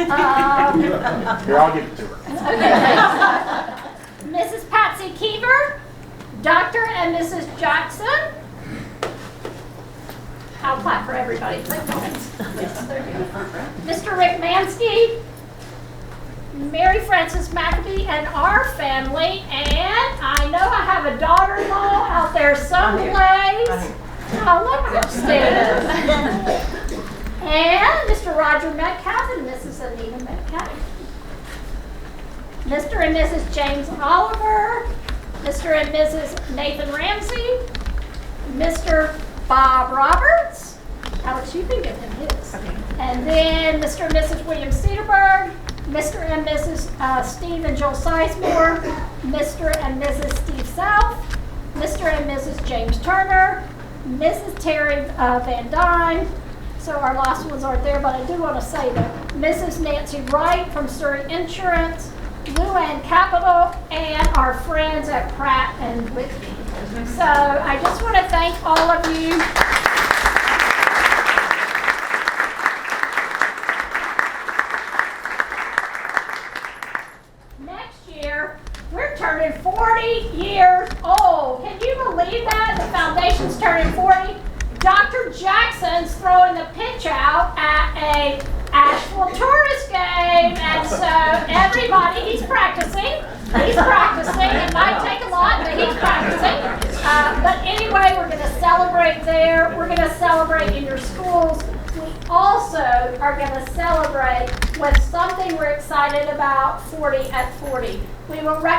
Here, I'll give it to her. Okay. Mrs. Patsy Keever, Dr. and Mrs. Jackson. I'll clap for everybody. Mr. Rick Mansky, Mary Frances McAfee, and our family. And I know I have a daughter-in-law out there someplace. Oh, look upstairs. And Mr. Roger Metcalf and Mrs. Anita Metcalf. Mr. and Mrs. James Oliver, Mr. and Mrs. Nathan Ramsey, Mr. Bob Roberts. Alex, you can give him his. Okay. And then Mr. and Mrs. William Cedarberg, Mr. and Mrs. Steve and Joel Sizemore, Mr. and Mrs. Steve South, Mr. and Mrs. James Turner, Mrs. Terry Van Dyne. So our last ones aren't there, but I do want to say that Mrs. Nancy Wright from Surrey Insurance, Luann Capital, and our friends at Pratt and Whitney. So I just want to thank all of you. Next year, we're turning 40 years old. Can you believe that? The foundation's turning 40. Dr. Jackson's throwing the pitch out at a Asheville tourist game, and so everybody, he's practicing. It might take a lot, but he's practicing. But anyway, we're going to celebrate there. We're going to celebrate in your schools. We also are going to celebrate with something we're excited about, 40 at 40. We will recognize